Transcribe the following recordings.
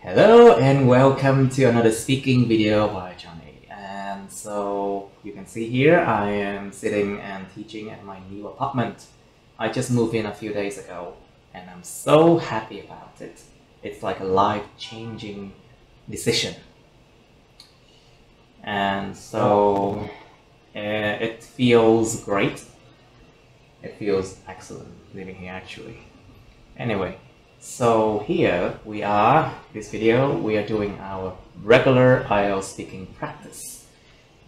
Hello and welcome to another speaking video by Johnny. And so you can see here I am sitting and teaching at my new apartment. I just moved in a few days ago and I'm so happy about it. It's like a life-changing decision. And so it feels great. It feels excellent living here actually. Anyway. So here we are, this video, we are doing our regular IELTS speaking practice.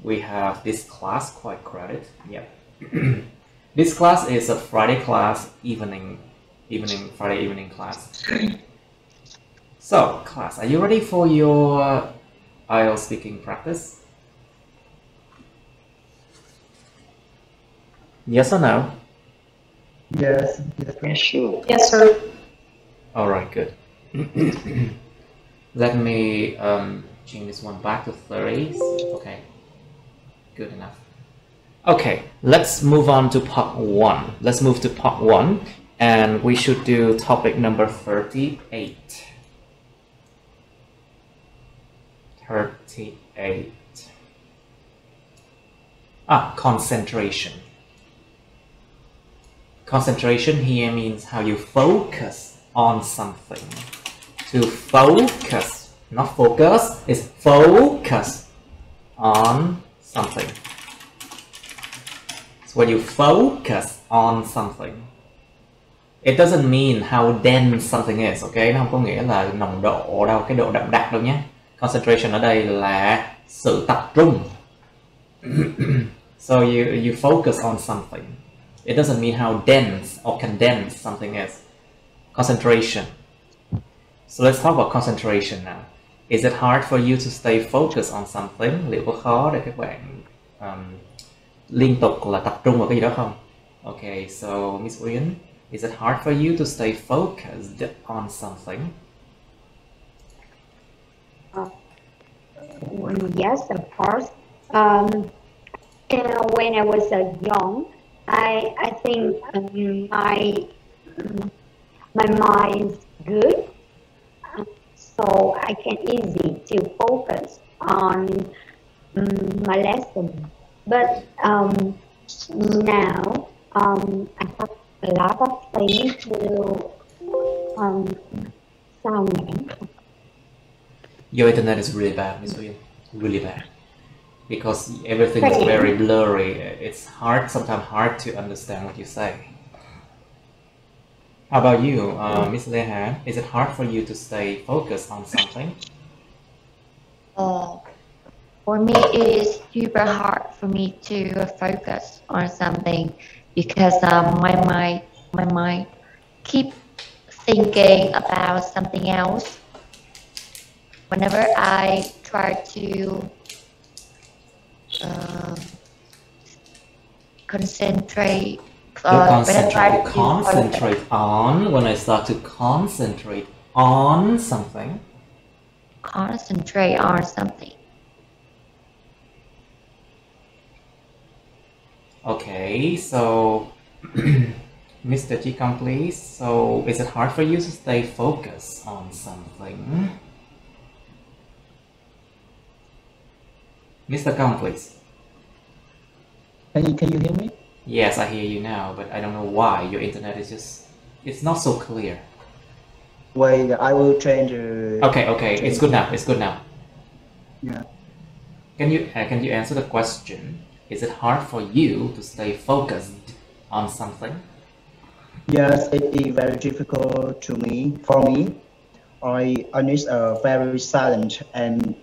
We have this class quite crowded, yep. This class is a Friday class, Friday evening class. So class, are you ready for your IELTS speaking practice? Yes or no? Yes, sure. Yes, sir. All right, good. Let me change this one back to 30. Okay, good enough. Okay, let's move on to part 1. Let's move to part 1 and we should do topic number 38. 38. Concentration. Concentration here means how you focus on something. To focus, not focus, it's focus on something. So when you focus on something, it doesn't mean how dense something is, okay? Nó không có nghĩa là nồng độ đâu, cái độ đậm đặc đâu nhé. Concentration ở đây là sự tập trung. So you focus on something. It doesn't mean how dense or condensed something is. Concentration. So let's talk about concentration now. Is it hard for you to stay focused on something? Liệu có khó để các bạn liên tục là tập trung vào cái gì đó không? Okay, so Miss Uyên, is it hard for you to stay focused on something? Yes, of course. When I was young, I think my mind is good, so I can easy to focus on my lesson. But now I have a lot of things to sound. Your internet is really bad, Miss Uyên. Really bad. Because everything is very blurry. It's sometimes hard to understand what you say. How about you, Miss Lehan? Is it hard for you to stay focused on something? For me, it is super hard for me to focus on something because my mind keep thinking about something else. Whenever I try to concentrate. When I start to concentrate on something. Concentrate on something. Okay, so Mr. Chikang, please. So is it hard for you to stay focused on something? Mr. Kang, please. Can you hear me? Yes, I hear you now, but I don't know why. Your internet is it's not so clear. Wait, I will change. Okay, it's good now. It's good now. Yeah. Can you answer the question? Is it hard for you to stay focused on something? Yes, it is very difficult to me. For me, I need a very silent and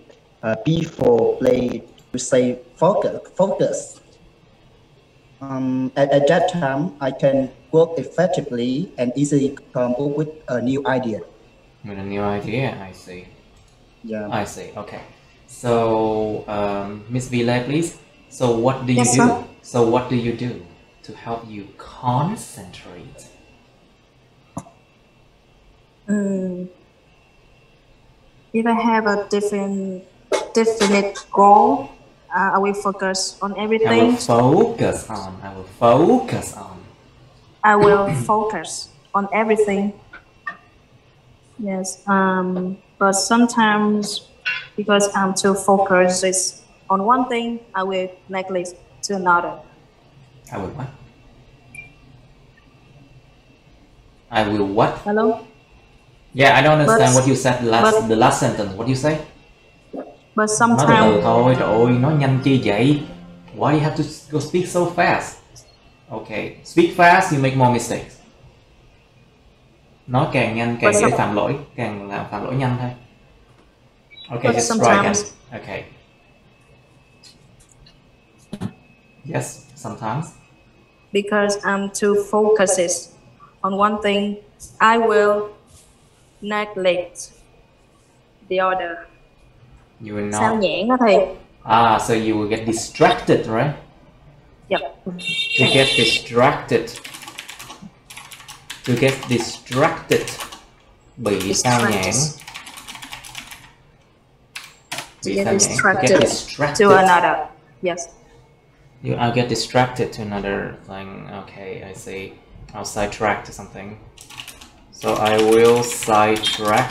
peaceful place to stay focus. At that time, I can work effectively and easily come up with a new idea. With a new idea, I see. Yeah. I see. Okay. So, Miss Vile, please. So, what do you do? Sir. So, what do you do to help you concentrate? If I have a definite goal, I will focus on everything. I will focus on. I will focus on everything. Yes. But sometimes, because I'm too focused on one thing, I will neglect to another. I will what? I will what? Hello? Yeah, I don't understand But- what you said the last sentence. What do you say? But Nói từ từ sometimes, thôi, trời ơi, nói nhanh chi vậy? Why do you have to go speak so fast? Okay, speak fast, you make more mistakes. Nói càng nhanh càng dễ phạm lỗi, càng làm phạm lỗi nhanh thôi. Okay, but just try again. sometimes, Okay. Yes, sometimes. because I'm too focused on one thing, I will neglect the other. You will Sao not. nhãn đó thầy? So you will get distracted, right? Yep. To get distracted. To get distracted. Bị sao nhãng. To Bị get sao nhãng. To get distracted. to another. Yes. I'll get distracted to another thing. Okay, I see. I'll sidetrack to something. So I will sidetrack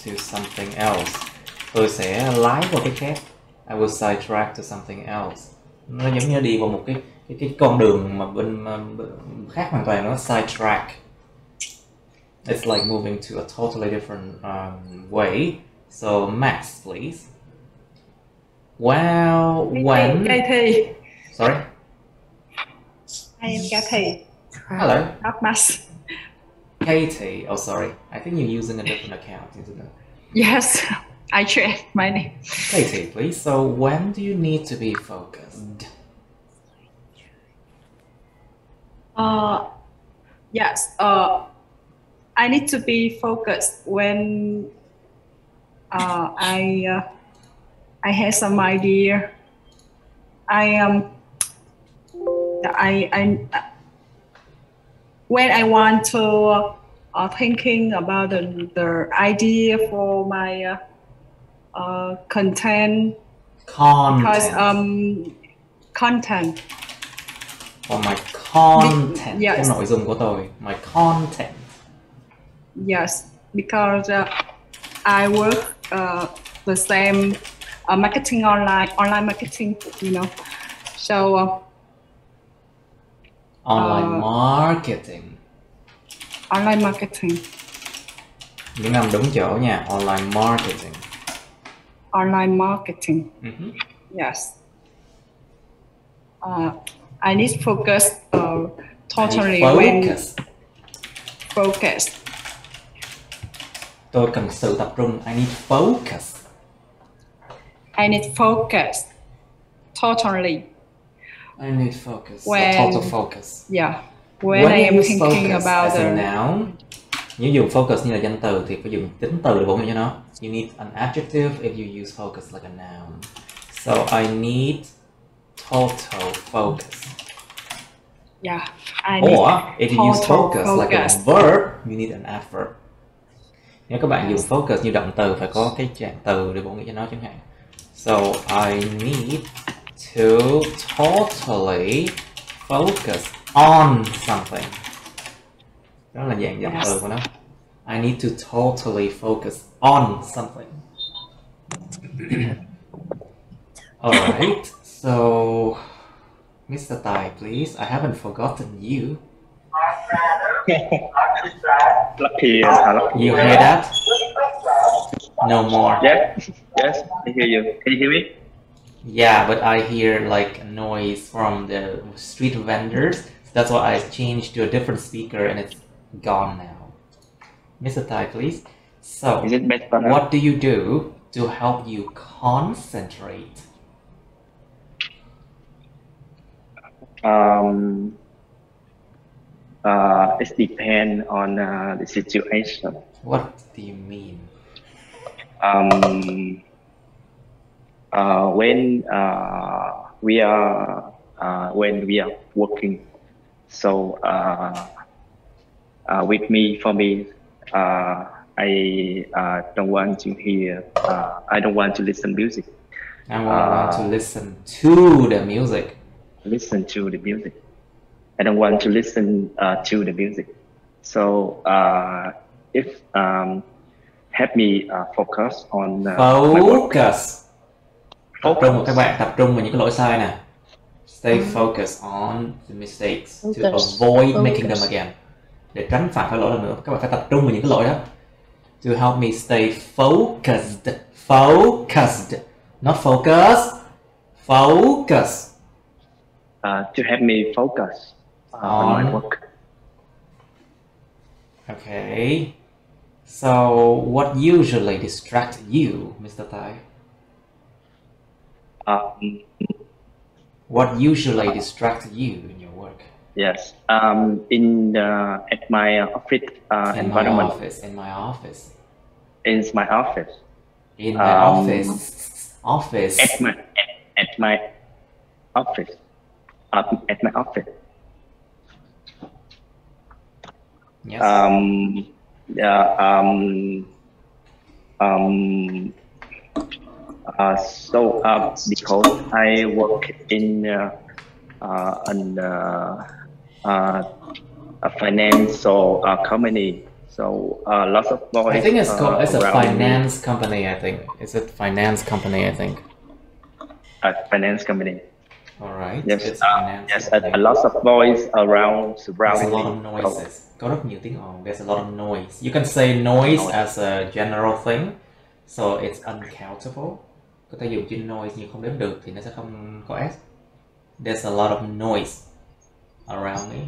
to something else. Tôi sẽ lái vào cái khác. I will sidetrack to something else. Nó giống như đi vào một cái con đường mà bên khác hoàn toàn, nó sidetrack. It's like moving to a totally different way. So Max, please. Well, when... Kathy. Sorry? I am Kathy. Hello. Not Max. Katie. Oh, sorry. I think you're using a different account, isn't it? Yes, I changed my name. Katie, please. So when do you need to be focused? Yes. I need to be focused when I have some idea. When I want to thinking about the idea for my content. Because content. For my content. Yes. Cái nội dung của tôi. My content. Yes, because I work the same marketing online marketing, you know. So Online marketing. Online marketing. Những nằm đúng chỗ nha. Online marketing. Online marketing. Yes. I need focus totally focus. Focus. Tôi cần sự tập trung. I need focus. I need focus. Totally. I need focus. When, total focus. Yeah. When I am you use thinking focus about as the a noun, nếu dùng focus như là danh từ thì phải dùng tính từ để bổ nhiệm cho nó. You need an adjective if you use focus like a noun. So I need total focus. Yeah. I need Or if you use total focus like a verb, you need an adverb. Nếu các bạn dùng focus như động từ phải có cái trạng từ để bổ nghĩa cho nó chẳng hạn. So I need to totally focus on something. Đó là dạng động từ của nó. I need to totally focus on something. Alright, so Mr. Tai, please. I haven't forgotten you. Lucky. You hear that? No more. Yes, I hear you. Can you hear me? Yeah, but I hear like a noise from the street vendors. That's why I changed to a different speaker and it's gone now. Mr. Tai, please. So, Is it better now? what do you do to help you concentrate? It depends on the situation. What do you mean? When we are working, so for me, I don't want to hear. I don't want to listen music. I want to listen to the music. Listen to the music. I don't want to listen to the music. So if help me focus on my work. Focus. Tập trung, các bạn tập trung vào những cái lỗi sai nè. Stay focused on the mistakes to avoid making them again. Để tránh phạm phải lỗi lần nữa, các bạn phải tập trung vào những cái lỗi đó. To help me stay focused. Focused. Not focus. Focus. To help me focus on my work. Okay. So, what usually distracts you, Mr. Tai? What usually distracts you in your work? Yes. At my office environment. In my office. In my office. In my office. Office. At my office. At my office. Yes. Because I work in a financial company, so lots of boys. I think it's called. It's a finance company. I think it's a finance company. I think. A finance company. All right. Yes. It's finance. Yes. A lot of boys around surrounding. There's a lot of noises. Có rất nhiều tiếng ồn. There's a lot of noise. You can say noise as a general thing, so it's uncountable. Có thể dùng chữ noise nhưng không đếm được thì nó sẽ không có s. There's a lot of noise around me.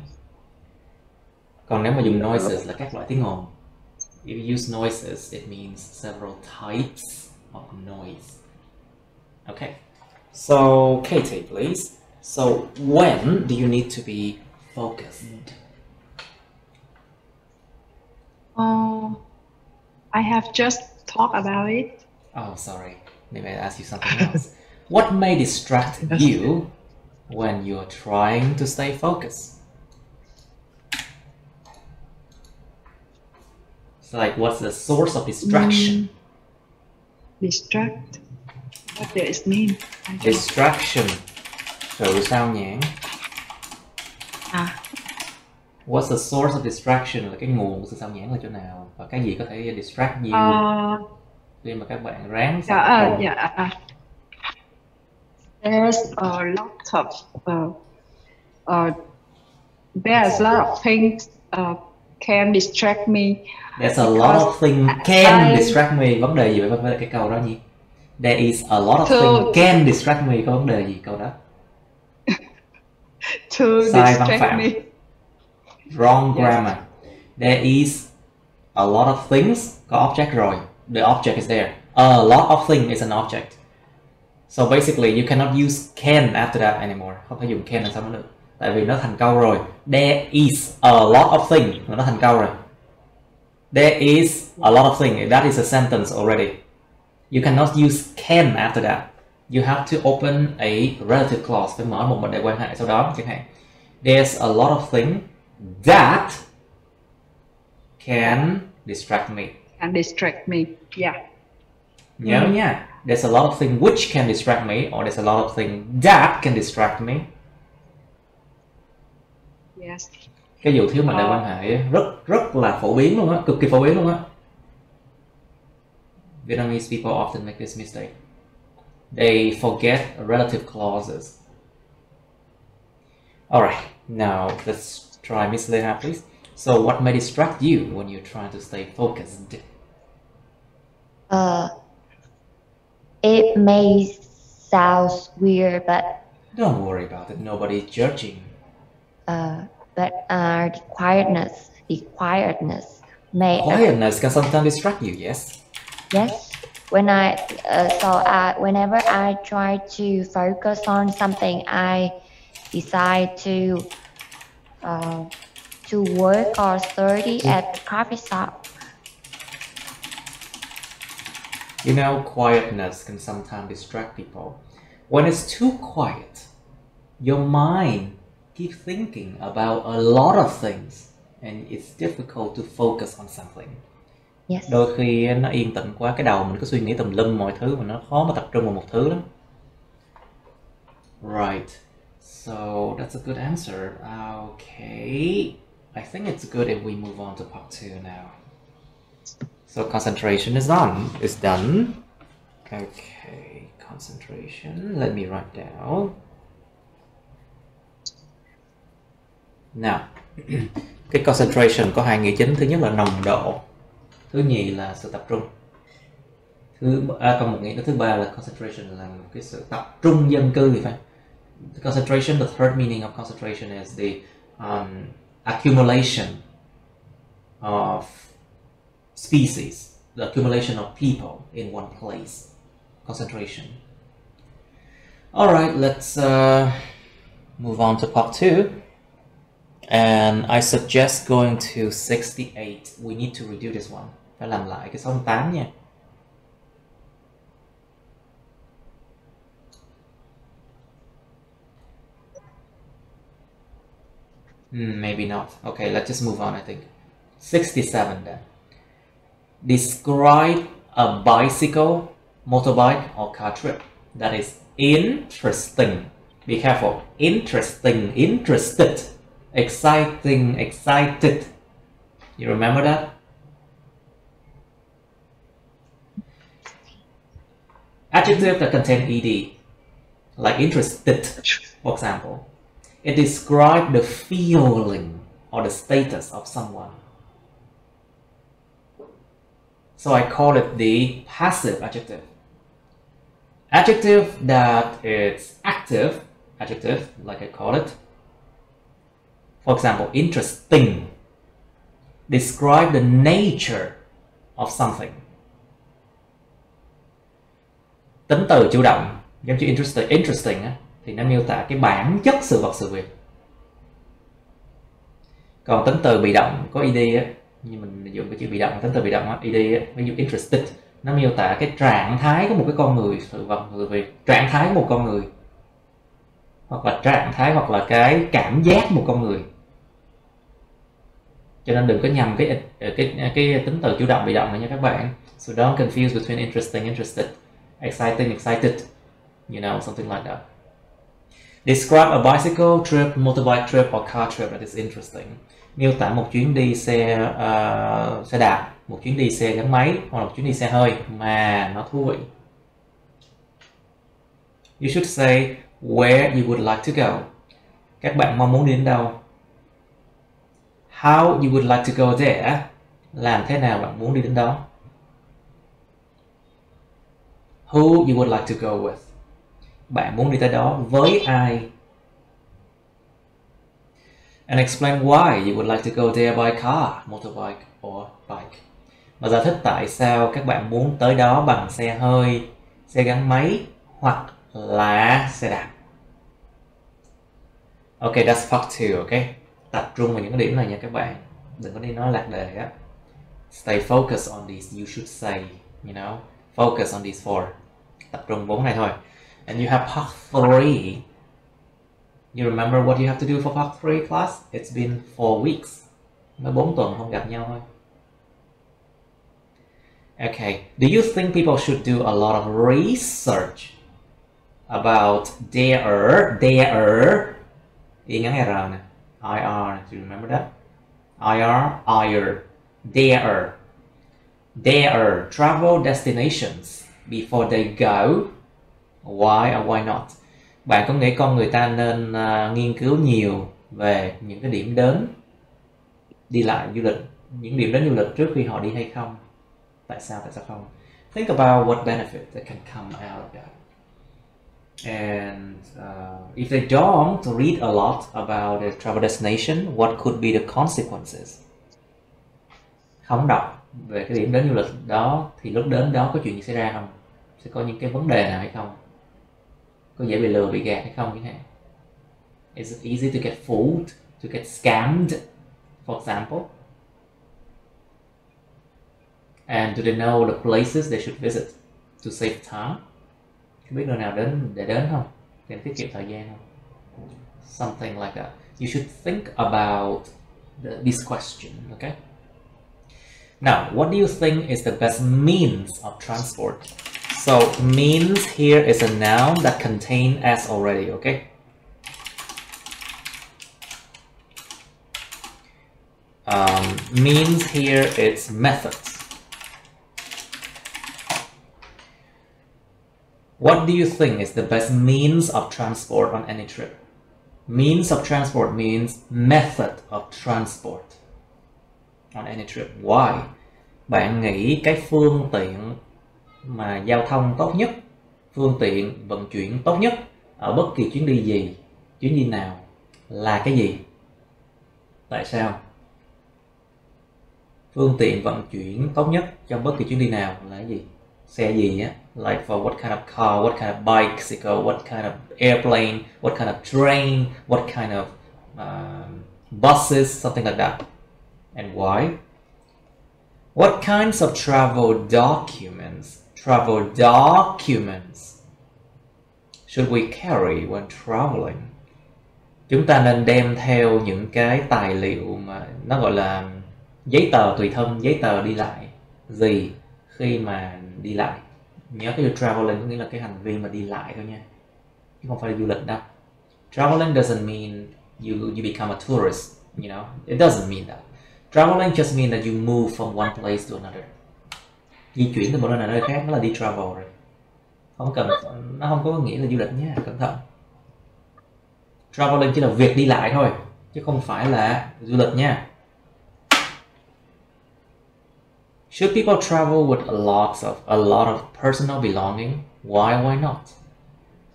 Còn nếu mà dùng noises là các loại tiếng ồn. If you use noises, it means several types of noise. Okay. So, Katie, please. So, when do you need to be focused? I have just talked about it. Oh, sorry. Maybe I asked you something else. What may distract you when you're trying to stay focused? It's like, what's the source of distraction? Distract. What does it mean? Distraction. Sự sao nhãng. What's the source of distraction? Là cái nguồn của sự sao nhãng là chỗ nào? Và cái gì có thể distract you? Khi mà các bạn ráng There's a lot of things can distract me. There's a lot of things can distract me. Vấn đề gì với cái câu đó nhỉ? There is a lot of things can distract me. Có vấn đề gì câu đó? To sai văn distract phạm. me. Wrong grammar. There is a lot of things. Có object rồi. The object is there. A lot of things is an object. So basically you cannot use can after that anymore. Không thể dùng can làm sao nữa được. Tại vì nó thành câu rồi. There is a lot of things. Nó thành câu rồi. There is a lot of things. That is a sentence already. You cannot use can after that. You have to open a relative clause. Phải mở một mệnh đề quan hệ sau đó. Chẳng hạn. There's a lot of things that can distract me. Can distract me. Yeah. Nhớ nha. There's a lot of things which can distract me, or there's a lot of things that can distract me. Yes. Cái vụ thiếu mệnh đề quan hệ rất là phổ biến luôn á, cực kỳ phổ biến luôn á. Vietnamese people often make this mistake. They forget relative clauses. Alright, now let's try Miss Lena, please. So what may distract you when you're trying to stay focused? It may sound weird, but Don't worry about it, nobody's judging. but the quietness may Quietness can sometimes distract you, yes? yes. Whenever I try to focus on something, I decide to work or study at the coffee shop. You know, quietness can sometimes distract people. When it's too quiet, your mind keeps thinking about a lot of things and it's difficult to focus on something. Yes. Đôi khi nó yên tĩnh quá, cái đầu mình cứ suy nghĩ tùm lum mọi thứ mà nó khó mà tập trung vào một thứ lắm. Right. So that's a good answer. Okay. I think it's good if we move on to part 2 now. So concentration is done. Okay, concentration. Let me write down. Nào, cái concentration có hai nghĩa chính. Thứ nhất là nồng độ, thứ nhì là sự tập trung. Còn một nghĩa thứ ba là concentration là một cái sự tập trung dân cư thì phải. Concentration, the third meaning of concentration is the accumulation of species, the accumulation of people in one place. Concentration. Alright, let's move on to part 2. And I suggest going to 68. We need to redo this one. Phải làm lại cái 68 nha. Maybe not. Okay, let's just move on, I think. 67 then. Describe a bicycle, motorbike, or car trip that is interesting. Be careful. Interesting, interested, exciting, excited. You remember that? Adjective that contain ed, like interested, for example. It describes the feeling or the status of someone. So I call it the passive adjective. Adjective that is active, adjective, like I call it. For example, interesting. Describe the nature of something. Tính từ chủ động, giống như interesting á, thì nó miêu tả cái bản chất sự vật sự việc. Còn tính từ bị động có ed á, như mình dùng cái chữ bị động, tính từ bị động á, ed á, ví dụ interested, nó miêu tả cái trạng thái của một cái con người, sự vật, sự việc, trạng thái của một con người, hoặc là trạng thái, hoặc là cái cảm giác của một con người. Cho nên đừng có nhầm cái tính từ chủ động bị động này nha các bạn. So don't confuse between interesting, interested, exciting, excited, you know, something like that. Describe a bicycle trip, motorbike trip, or car trip that is interesting. Miêu tả một chuyến đi xe đạp, một chuyến đi xe gắn máy, hoặc là một chuyến đi xe hơi mà nó thú vị. You should say where you would like to go. Các bạn mong muốn đi đến đâu? How you would like to go there. Làm thế nào bạn muốn đi đến đó? Who you would like to go with. Bạn muốn đi tới đó với ai? And explain why you would like to go there by car, motorbike or bike. Và giải thích tại sao các bạn muốn tới đó bằng xe hơi, xe gắn máy hoặc là xe đạp. Okay, that's part 2, okay? Tập trung vào những cái điểm này nha các bạn. Đừng có đi nói lạc đề á. Stay focused on these, you should say, you know. Focus on these 4. Tập trung 4 này thôi. And you have part 3. You remember what you have to do for part 3 class? It's been 4 weeks. Mới 4 tuần không gặp nhau thôi. Okay, do you think people should do a lot of research about their ý ngắn R nè, IR, do you remember that? Their travel destinations before they go. Why or why not? Bạn có nghĩ con người ta nên nghiên cứu nhiều về những cái điểm đến đi lại du lịch, những điểm đến du lịch trước khi họ đi hay không? Tại sao không? Think about what benefit that can come out of that. And if they don't read a lot about the travel destination, what could be the consequences? Không đọc về cái điểm đến du lịch đó thì lúc đến đó có chuyện gì xảy ra không? Sẽ có những cái vấn đề nào hay không? Có dễ bị lừa, bị gạt hay không chẳng hạn? Is it easy to get fooled, to get scammed, for example? And do they know the places they should visit to save time? Có biết nơi nào để đến không? Để tiết kiệm thời gian không? Something like that. You should think about this question, okay? Now, what do you think is the best means of transport? So, means here is a noun that contains s already, okay? Means here it's methods. What do you think is the best means of transport on any trip? Means of transport means method of transport on any trip. Why? Bạn nghĩ cái phương tiện mà giao thông tốt nhất, phương tiện vận chuyển tốt nhất ở bất kỳ chuyến đi gì, chuyến đi nào là cái gì? Tại sao? Phương tiện vận chuyển tốt nhất trong bất kỳ chuyến đi nào là cái gì? Xe gì á? Like for what kind of car, what kind of bicycle, what kind of airplane, what kind of train, what kind of buses, something like that. And why? What kinds of travel documents should we carry when traveling? Chúng ta nên đem theo những cái tài liệu mà nó gọi là giấy tờ tùy thân, giấy tờ đi lại gì khi mà đi lại. Nhớ cái traveling có nghĩa là cái hành vi mà đi lại thôi nha, chứ không phải là du lịch đâu. Traveling doesn't mean you become a tourist, you know. It doesn't mean that. Traveling just means that you move from one place to another. Di chuyển từ một nơi này nơi khác nó là đi travel rồi. Nó không có nghĩa là du lịch nha, cẩn thận. Traveling chỉ là việc đi lại thôi, chứ không phải là du lịch nha. Should people travel with a lot of personal belonging? Why not?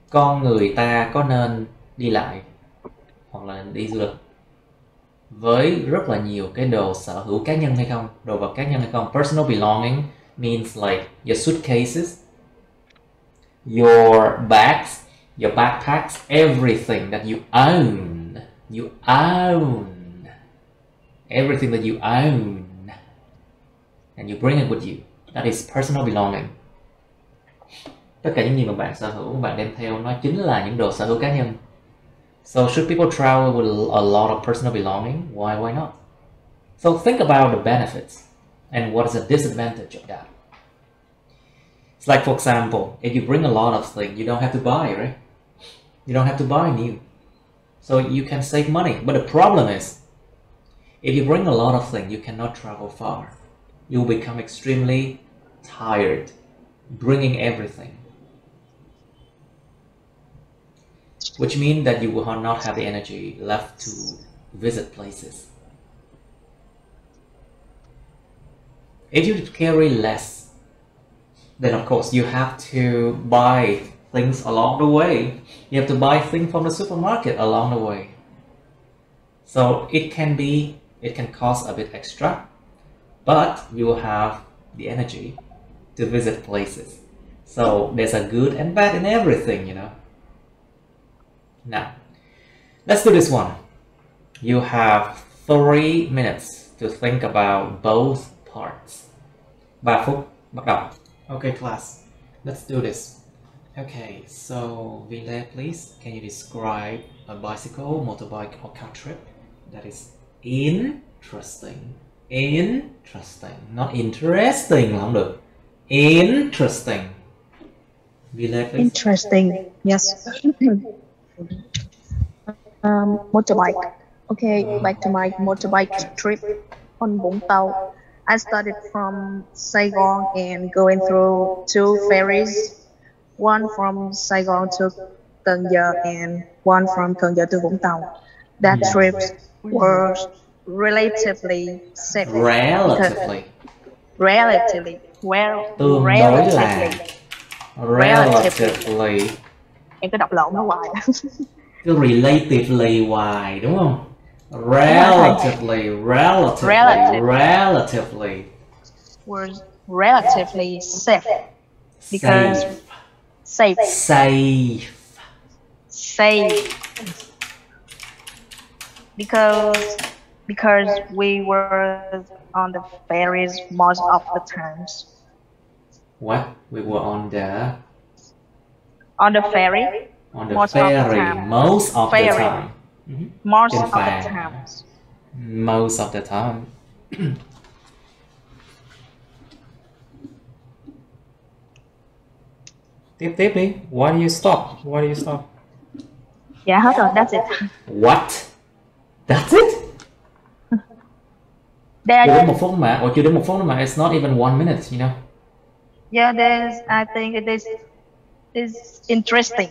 Con người ta có nên đi lại hoặc là đi du lịch với rất là nhiều cái đồ sở hữu cá nhân hay không? Đồ vật cá nhân hay không? Personal belonging means like your suitcases, your bags, your backpacks, everything that you own. You own. Everything that you own. And you bring it with you. That is personal belonging. Tất cả những gì mà bạn sở hữu, bạn đem theo, nó chính là những đồ sở hữu cá nhân. So should people travel with a lot of personal belonging? Why not? So think about the benefits and what is the disadvantage of that. It's like, for example, if you bring a lot of things, you don't have to buy, right? You don't have to buy new. So you can save money. But the problem is, if you bring a lot of things, you cannot travel far. You will become extremely tired bringing everything, which means that you will not have the energy left to visit places. If you carry less, then of course you have to buy things along the way. You have to buy things from the supermarket along the way. So it can cost a bit extra, but you will have the energy to visit places. So there's a good and bad in everything, you know. Now, let's do this one. You have 3 minutes to think about both parts. 3 phút, bắt đầu. Okay, class, let's do this. Okay, so Vile, please, can you describe a bicycle, motorbike, or car trip that is interesting? Interesting, not interesting là không được. Interesting. Vile, please. Interesting. Yes. Motorbike. Okay, back to my motorbike trip on Vũng Tàu. I started from Saigon and going through 2 ferries, one from Saigon to Cần Giờ and one from Cần Giờ to Vũng Tàu. That trip was relatively safe. Relatively. Em cứ đọc lộn nó hoài. Cứ relatively hoài đúng không? Relatively was relatively safe because safe because we were on the ferries most of the times. What? We were on the ferry most of the time. Most of the time. Tiếp đi. Why do you stop? Dạ hết rồi, that's it. What? That's it? Chưa đến 1 phút mà. Chưa đến 1 phút mà. It's not even 1 minute, you know. Yeah, I think it is It's interesting.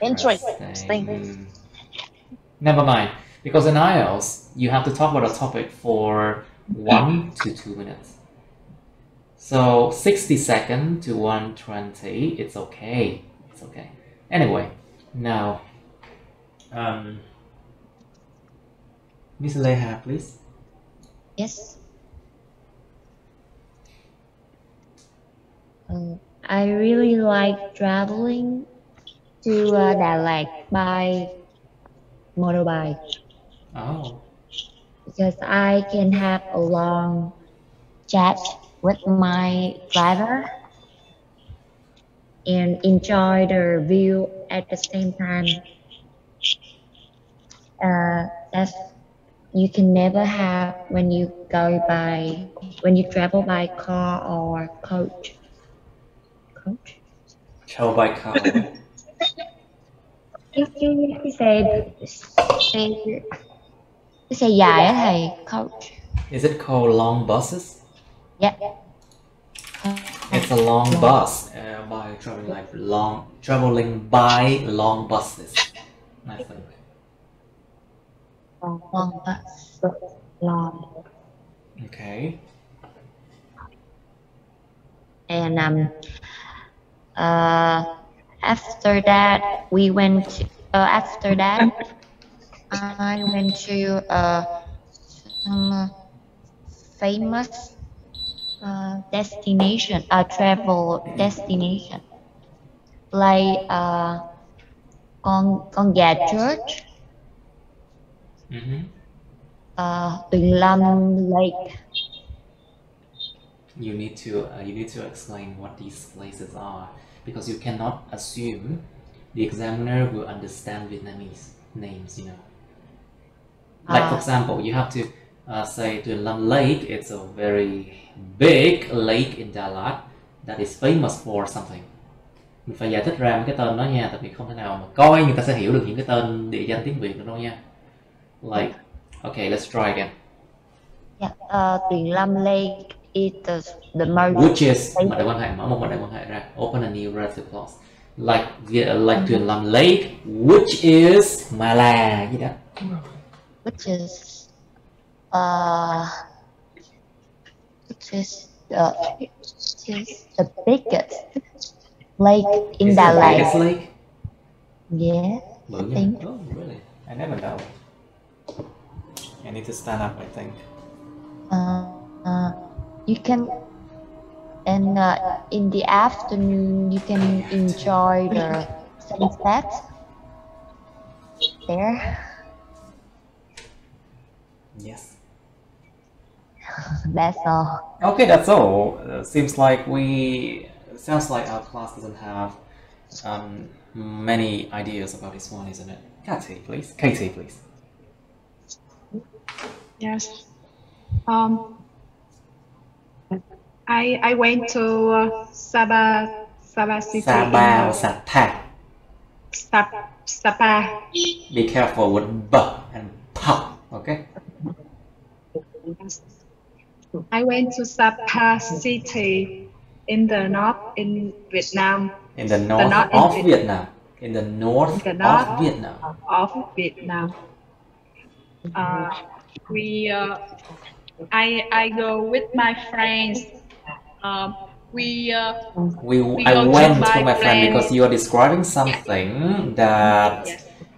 Interesting. Never mind, because in IELTS you have to talk about a topic for 1 to 2 minutes. So 60 seconds to 120, it's okay. It's okay. Anyway, now, Miss Leha, please. Yes. I really like traveling to Đà Lạt by motorbike. Oh. Because I can have a long chat with my driver and enjoy the view at the same time. That's you can never have when you travel by car or coach. Travel by car. Cái xe dài á thầy, coach. Is it called long buses? Yeah. It's a long bus by traveling by long buses. I think. Long bus. Long. Okay. And after that we went to, after that I went to some famous destination, travel destination, like con gà church, Tuyền Lâm Lake. You need to explain what these places are, because you cannot assume the examiner will understand Vietnamese names, you know. Like for example, you have to say Tuyền Lâm Lake. It's a very big lake in Đà Lạt that is famous for something. Mình phải giải thích ra một cái tên đó nha, tại vì không thể nào mà coi người ta sẽ hiểu được những cái tên địa danh tiếng Việt được đâu nha. Like, okay, let's try again. Yeah, Tuyền Lâm Lake is the most. Which is mật đại quan hệ, mở một mật đại quan hệ ra. Open a new relative clause. Like Tuyền Lâm Lake, which is mà là gì đó. Which is the biggest lake in Đà Lạt. Biggest lake? Yeah, I think. Oh, really? I never know. I need to stand up, I think. You can, and in the afternoon you can enjoy the sunset there. Yes. That's all. Okay, that's all. Sounds like our class doesn't have many ideas about this one, isn't it? Katie, please. Yes. I went to Sabah city. Sapa. Be careful with b and p. Okay. I went to Sapa city in the north in Vietnam. In the north of Vietnam. In the north of Vietnam. Of Vietnam. I go with my friends. I went to my friend because you are describing something that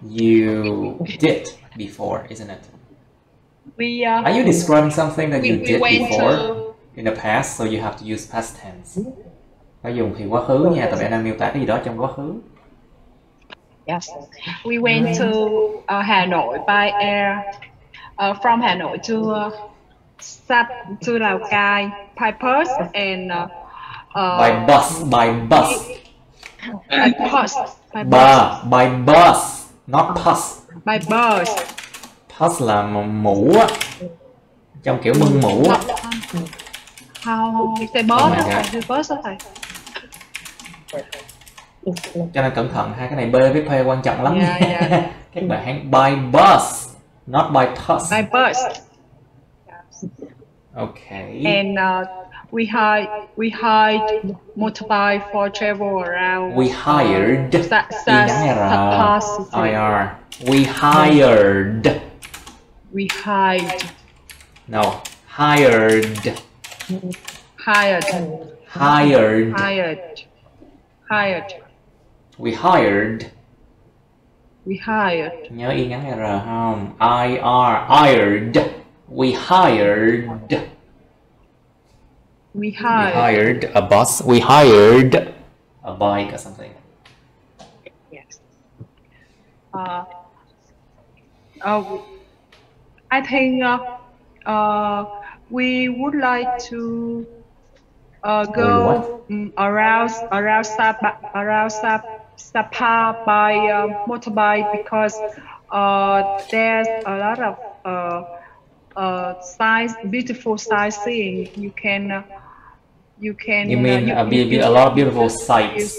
you did before, isn't it? Are you describing something that you did before in the past, so you have to use past tense? Phải dùng thì quá khứ nha, tại vì đang miêu tả cái gì đó trong quá khứ. Yes, we went to Hà Nội by air, from Hà Nội to Lào Cai by bus and by bus, not bus. By bus. Bus là mũ á, trong kiểu mưng mũ á. Không, xe bus đó thầy, xe bus đó thầy. Cho nên cẩn thận, hai cái này B với P quan trọng lắm nha. Các bạn hãy by bus, not by bus. By bus. Okay. And we hired motorbike for travel around. We hired. IR. We hired. We hired. No. Hired. Hired. Hired. Hired. Hired. We hired. We hired. Nhớ y ngắn R không? Hired. We hired. We hired. We hired a bus. We hired a bike or something. Yes. I think we would like to go around Sapa by motorbike because there's a lot of beautiful sightseeing. You mean a lot of beautiful sights.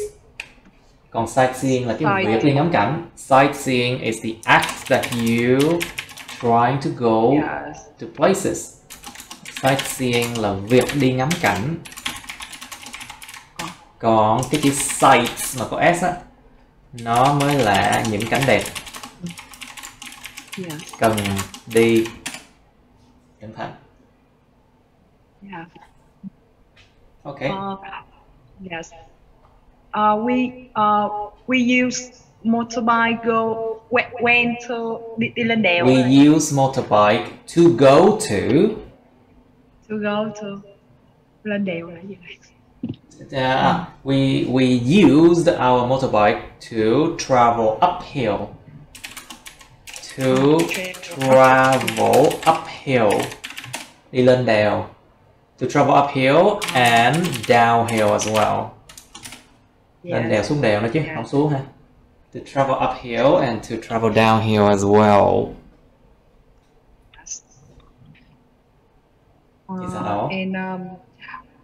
Còn sightseeing là cái việc đi ngắm cảnh. Sightseeing is the act that you trying to go to places. Sightseeing là việc đi ngắm cảnh. Còn cái chữ sights mà có S á, nó mới là những cảnh đẹp. Cần đi cẩn thận. Okay. Yes. We use motorbike went to đi lên đèo. We use motorbike to go to lên đèo là gì? We used our motorbike to travel uphill. To travel uphill. Đi lên đèo. To travel uphill and downhill as well. Lên đèo xuống đèo nữa chứ, không xuống ha. To travel uphill and to travel downhill as well. Is that all?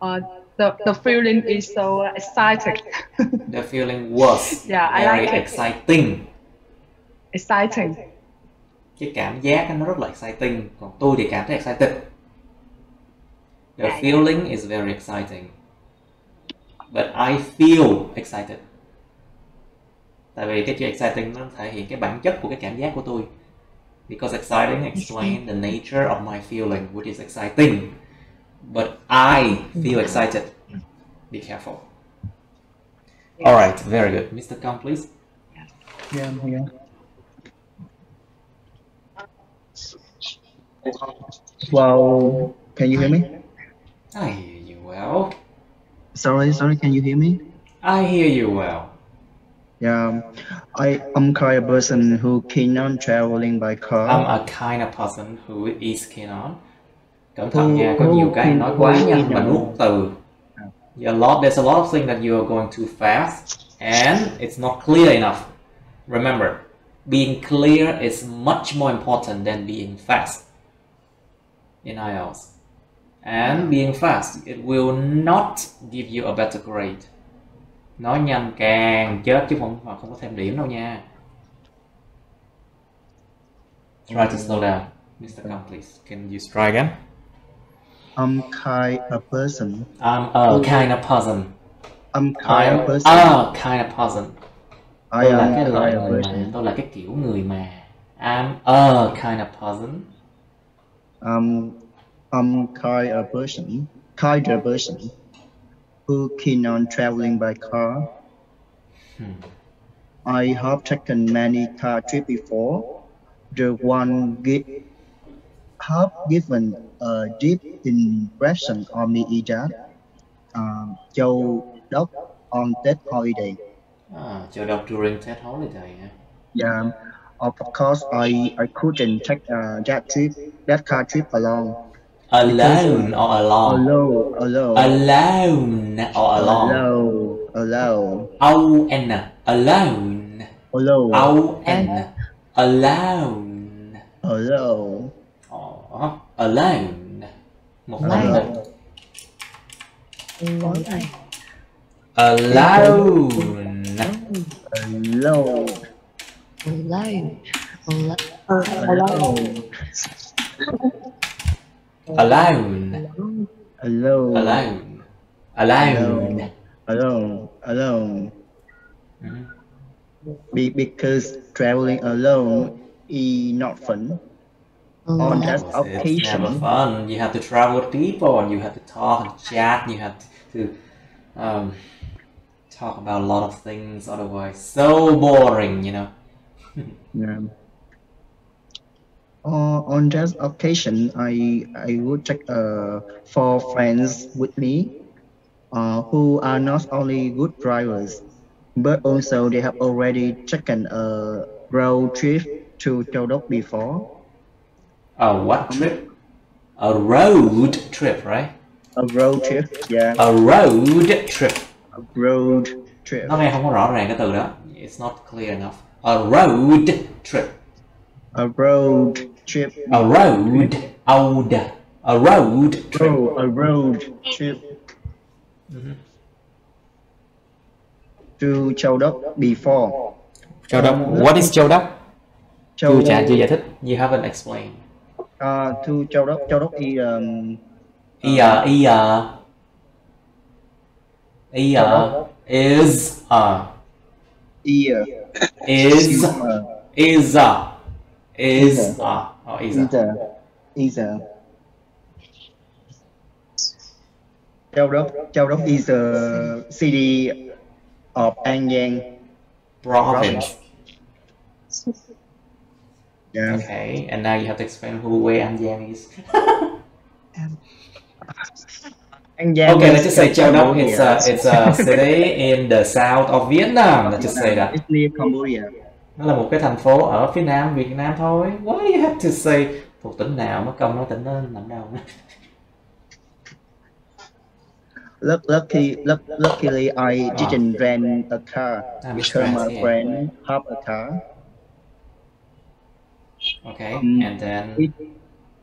And the feeling is so exciting. The feeling was I very like it. exciting. Exciting. Cái cảm giác nó rất là exciting, còn tôi thì cảm thấy excited. The feeling is very exciting. But I feel excited. Tại vì cái chữ exciting nó thể hiện cái bản chất của cái cảm giác của tôi. Because exciting explains the nature of my feeling, which is exciting. But I feel excited. Be careful. Alright, very good. Mr. Kong, please. Yeah, I'm here. Well, can you hear me? I hear you well. Sorry, can you hear me? I hear you well. Yeah, I'm kind of person who keen on traveling by car. I'm a kind of person who is keen on. Cẩn thận nha, có nhiều cái nói quá nhanh mà nuốt từ. There's a lot of things that you are going too fast and it's not clear enough. Remember, being clear is much more important than being fast in IELTS. And being fast, it will not give you a better grade. Nói nhanh càng chết chứ không có thêm điểm đâu nha. Try to slow down. Mr. Kong, please. Can you try again? I'm kind of person. I'm a kind of person. I'm kind of person. A kind of person. I am cái loại kind of người person. mà, tôi là cái kiểu người mà. I'm a kind of person. I'm kind of person who keen on traveling by car. I have taken many car trips before. The one have given a deep impression on me is that Châu Đốc on Tết holiday. Châu Đốc during Tết holiday. Yeah, of course I couldn't take that car trip alone. Alone or along? Alone. Alone or along? Alone. O-N. Alone. O-N. Alone. Alone. Một lần nữa. Alone. Alone. Alone. Alone. Alone. Mhm. Because traveling alone is not fun. On that It's never occasion, fun. You have to travel with people, and you have to talk and chat. You have to talk about a lot of things. Otherwise, so boring, you know. yeah. On that occasion, I would check for friends with me who are not only good drivers, but also they have already taken a road trip to Châu Đốc before. A what trip? A road trip, right? A road trip, yeah. A road trip. A road trip. Nó nghe không có rõ ràng cái từ đó. It's not clear enough. A road trip. A road trip. A road. Old. A road trip. Oh, a road trip. To Châu Đốc before. Châu Đốc. What is Châu Đốc? Châu Chưa giải thích. You haven't explained. To Châu Đốc. Châu Đốc is Ear is Ear is Châu Đốc is a city of An Giang province. Yeah. Okay, and now you have to explain where An Giang is. An Giang. Okay, let's just say Châu Đốc. It's a city in the south of Vietnam. Let's just say that. It's near Cambodia. Nó là một cái thành phố ở phía nam Việt Nam thôi. Why do you have to say thuộc tỉnh nào? Mất công nói tỉnh nó nằm đâu. Luckily, I didn't rent a car because my friend have a car. Okay, and then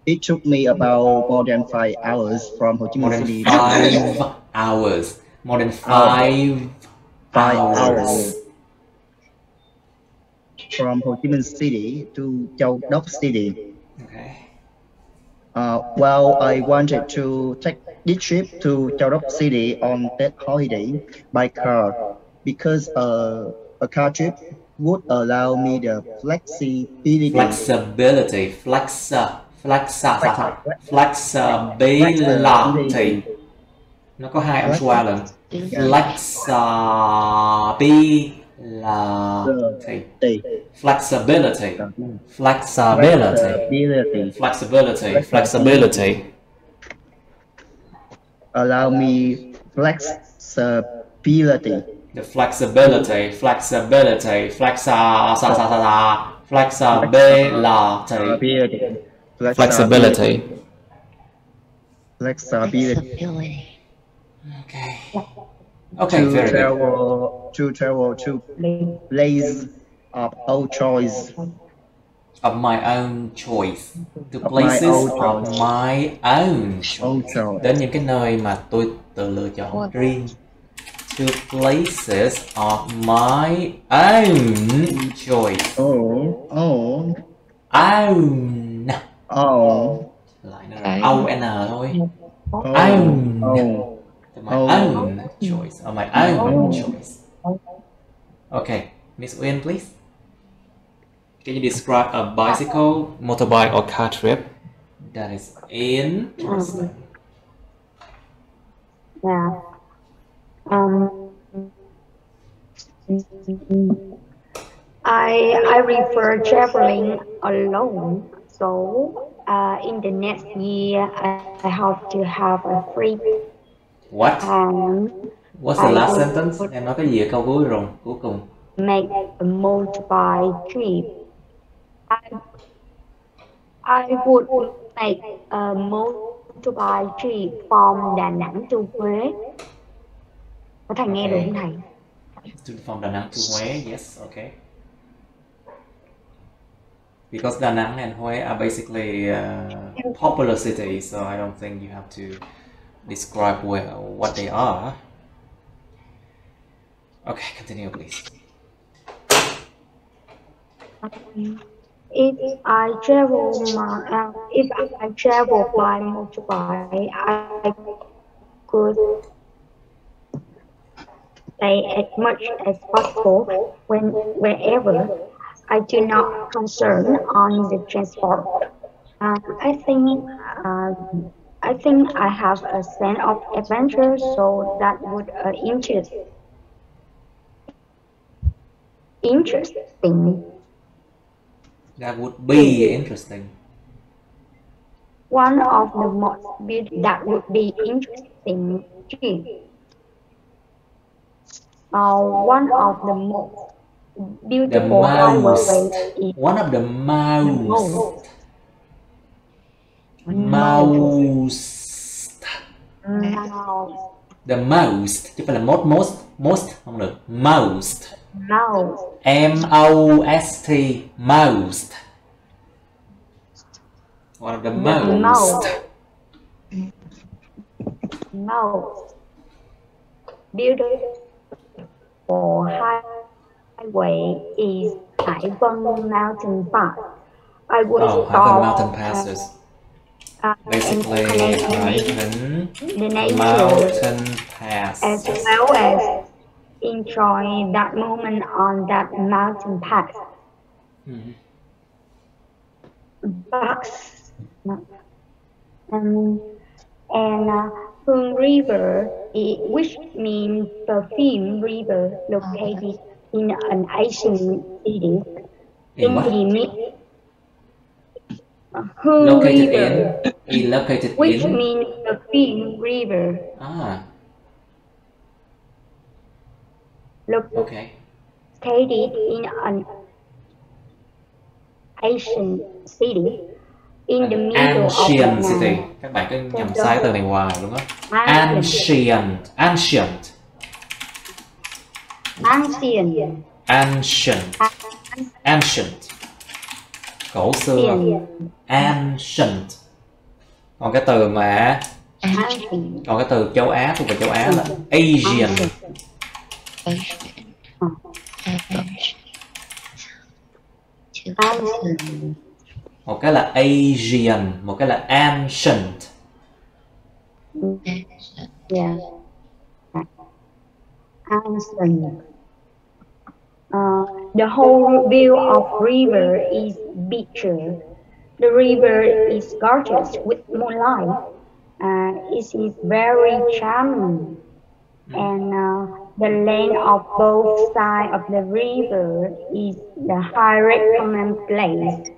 it took me about more than 5 hours from Ho Chi Minh City. 5 hours. More than 5 hours. From Ho Chi Minh City to Châu Đốc City. Okay. Well, I wanted to take this trip to Châu Đốc City on that holiday by car because a car trip would allow me the flexibility. Flexibility. Nó có hai âm xoa lần. Flexibility. Allow me flexibility. The flexibility. Flexibility. Okay, very good. To travel to place of our choice. Of my own choice. To places of my own choice. Đến những cái nơi mà tôi tự lựa chọn riêng. To places of my own choice. Own. Lại nữa là O-N thôi. Own. My own choice. Of my own choice. Okay, Miss Uyên, please. Can you describe a bicycle, motorbike, or car trip that is interesting? Yeah. I prefer traveling alone. So in the next year, I hope to have a free. What? What's the last sentence? Em nói cái gì ở câu cuối rồi? Cuối cùng. Make a motorbike trip. I would make a motorbike trip from Đà Nẵng to Huế. Có thầy nghe được không thầy? From Đà Nẵng to Huế, yes, okay. Because Da Nang and Hue are basically popular cities, so I don't think you have to describe what they are. Okay, continue please. If I travel by motorbike, I could stay as much as possible wherever. I do not concern on the transport. Uh, I think uh, I think I have a sense of adventure, so that would interesting. That would be interesting. One of the most that would be interesting. One of the most beautiful highways is One of the most. The most chứ phải là most không được. Most. M-O-S-T. Most. One of the most beautiful highway is Hải Vân Mountain Pass. I would Hải Vân stop Mountain Passes. Basically, Hải Vân the nature Mountain Pass. as well as enjoy that moment on that mountain pass. And Hương River, which means perfume river, located in an Asian city. Located which in means perfume river. Okay. Located in an Asian city. In the middle Ancient of city. Các bạn cứ nhầm sai từ này hoài luôn á. Ancient. Cổ xưa. Ancient. Còn cái từ mà còn cái từ châu Á thuộc về châu Á là Asian. Một cái là Asian, một cái là ancient. Yeah. Ancient. The whole view of river is picture. The river is gorgeous with moonlight. It is very charming. And the length of both sides of the river is the high recommended place.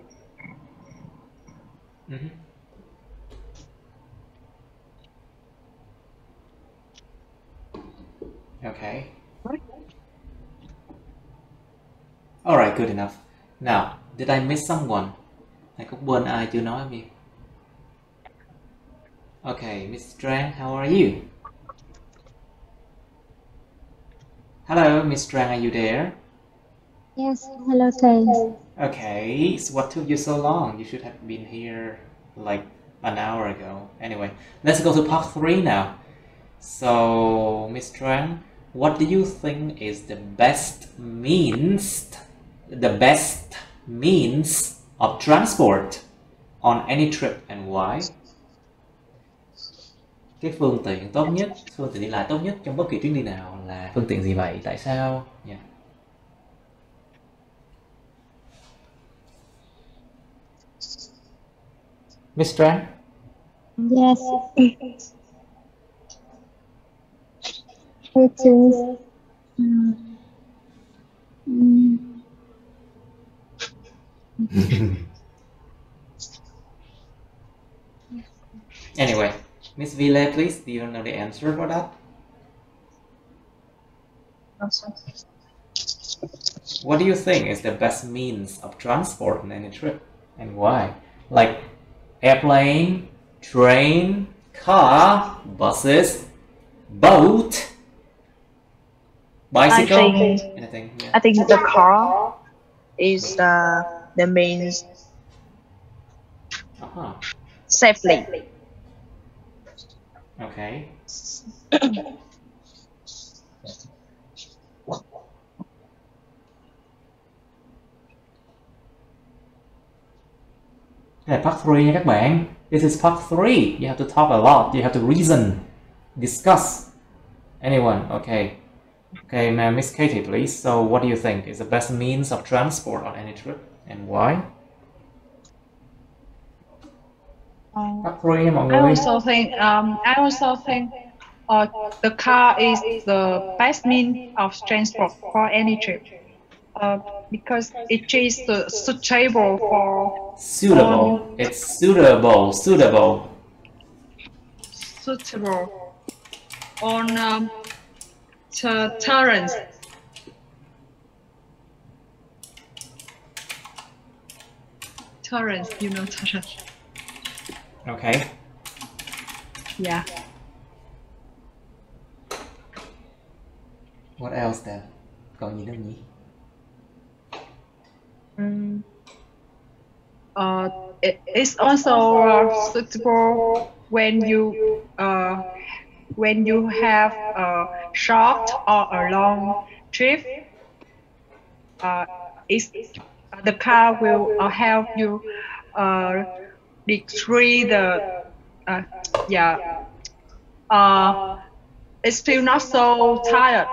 Okay. Alright, good enough. Now, did I miss someone? Thầy có quên ai chưa nói không? Okay, Miss Tran, how are you? Hello, Miss Tran, are you there? Yes, hello, thanks. Okay, so what took you so long? You should have been here like an hour ago. Anyway, let's go to part 3 now. So, Miss Tran, what do you think is the best means of transport on any trip and why? Cái phương tiện tốt nhất, phương tiện đi lại tốt nhất trong bất kỳ chuyến đi nào là phương tiện gì vậy? Tại sao? Yeah. Miss Tran? Yes. It is. Anyway, Miss Ville, please, do you know the answer for that? What do you think is the best means of transport on any trip and why? Like airplane, train, car, buses, boat, bicycle, anything? Yeah. I think the car is the means safely. Okay. Đây là part 3 nha các bạn. This is part 3. You have to talk a lot. You have to reason, discuss. Anyone? Okay. Okay, now Miss Katie, please. So, what do you think is the best means of transport on any trip, and why? Part 3 nha mọi người. I also think the car is the best means of transport for any trip. Because it is suitable for Suitable. It's suitable. Suitable. Suitable on terrains. Terrains, you know terrains. Okay. Yeah. What else then? Còn gì nữa nhỉ? It's also suitable when you have a short or a long trip. The car will help you decrease the it's still not so tired.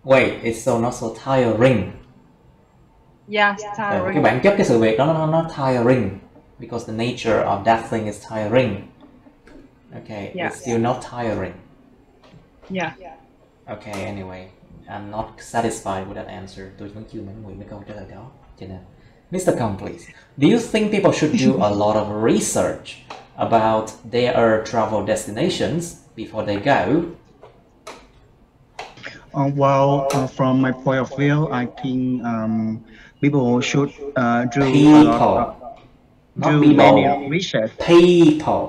Wait, it's so not so tiring. Yeah, tiring. Cái bản chất cái sự việc đó nó tiring because the nature of that thing is tiring. Okay, yeah. It's still not tiring. Yeah. Okay, anyway, I'm not satisfied with that answer. Tôi vẫn chưa mãn nguyện với câu trả lời đó. Cho nên, Mr. Kong, please. Do you think people should do a lot of research about their travel destinations before they go? From my point of view, I think people should do many research. People.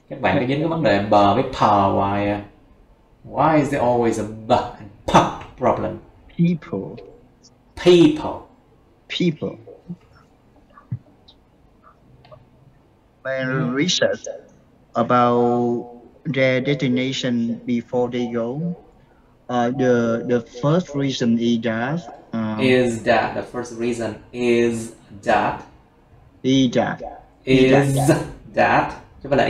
Các bạn có dính cái vấn đề bờ với pờ hoài à. Why is there always a b and p problem? People. Research about their destination before they go. The first reason is that the first reason is that chứ không phải là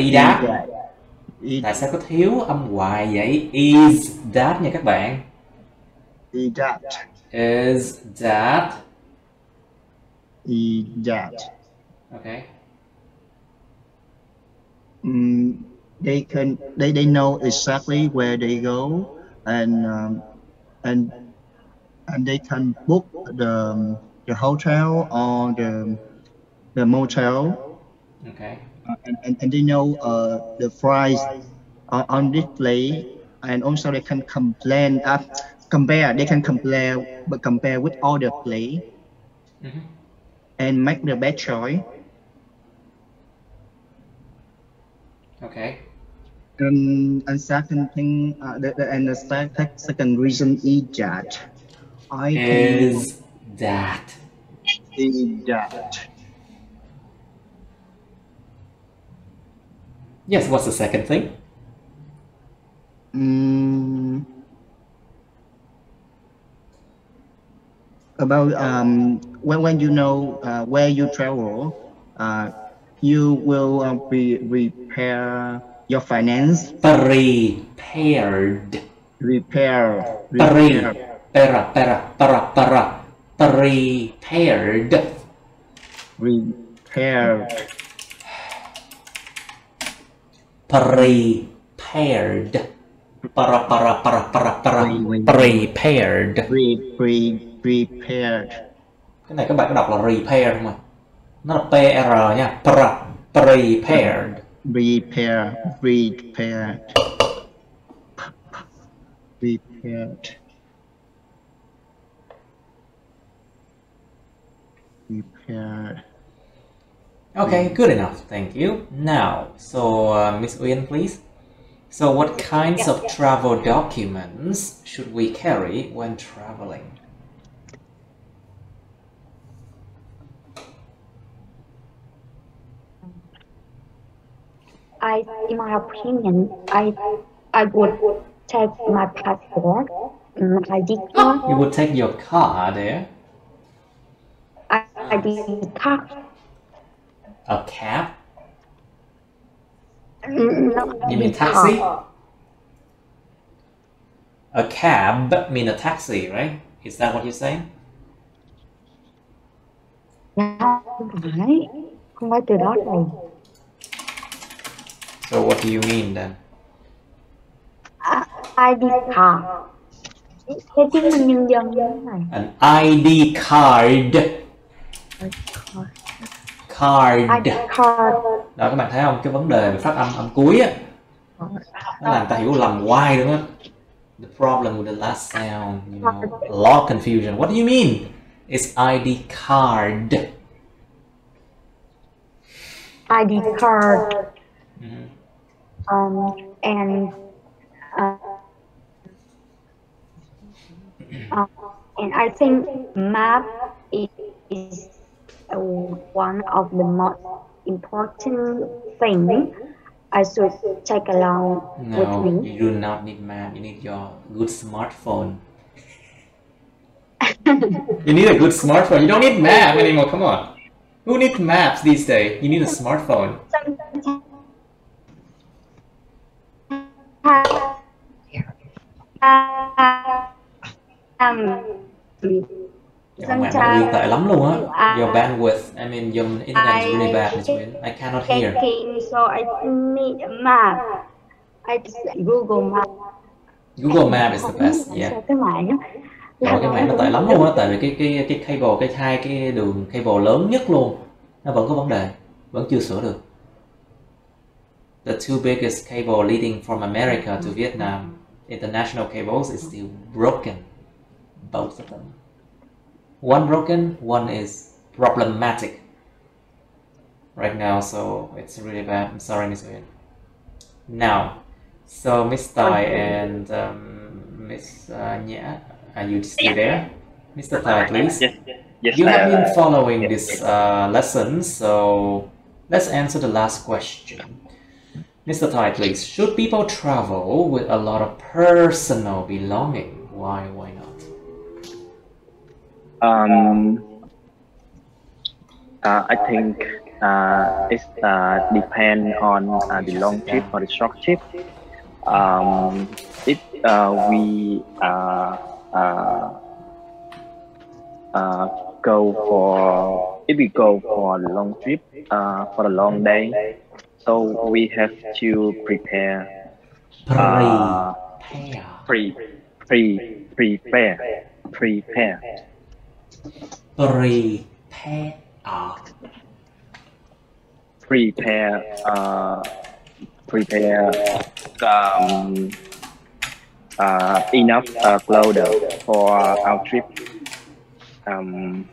tại sao có thiếu âm hoài vậy? Is that nha các bạn. Is that okay. They know exactly where they go and they can book the hotel or the motel. Okay. And they know the price on this place, and also they can compare. They can compare with other place, and make the best choice. Okay. And second thing, the second reason is that Yes, what's the second thing? About when you know where you travel, you will prepare your finance. Prepared. Cái này các bạn có đọc là repair không ạ? Nó là PR nha. Prepared. Okay, good enough. Thank you. Now, so Miss Uyên, please. So, what kinds of travel documents should we carry when traveling? In my opinion, I would take my passport, my ID card. You would take your card there? ID card. A cab? No, You mean taxi? A cab mean a taxi, right? Is that what you're saying? Không phải từ đó thầy. So what do you mean then? ID card. Cái chứng minh nhân dân đó này. An ID card. Card. ID card. Đó, các bạn thấy không? Cái vấn đề về phát âm cuối á, nó làm ta hiểu lầm hoài luôn á. The problem with the last sound, you know, a lot of confusion. What do you mean? It's ID card. ID card. Mm-hmm. And I think map is one of the most important thing I should take along with No, me. you do not need map. You need your good smartphone. You need a good smartphone. You don't need map anymore. Come on. Who needs maps these days? You need a smartphone. Mạng của Uyên tệ lắm luôn á. Your bandwidth, I mean your internet is really bad, Miss Uyên. I cannot hear. So I need a map. I just Google Map. Google Map is the best, yeah. Cái mạng á. Rồi cái mạng nó tệ lắm luôn á, tại vì cái cable, hai cái đường cable lớn nhất luôn, nó vẫn có vấn đề, vẫn chưa sửa được. The two biggest cable leading from America to Vietnam, international cables, is still broken. Both of them. One broken, one is problematic right now, so it's really bad. I'm sorry, Miss Uyên. Now, so Miss Tai and Miss Nhã, are you still there? Mr. Tai, please. Yes, You have been following this lesson, so let's answer the last question. Mr. Tai, please. Should people travel with a lot of personal belonging? Why not? I think it depends on the long trip or the short trip. If we go for a long trip for a long day, so we have to prepare. Enough clothes for our trip, and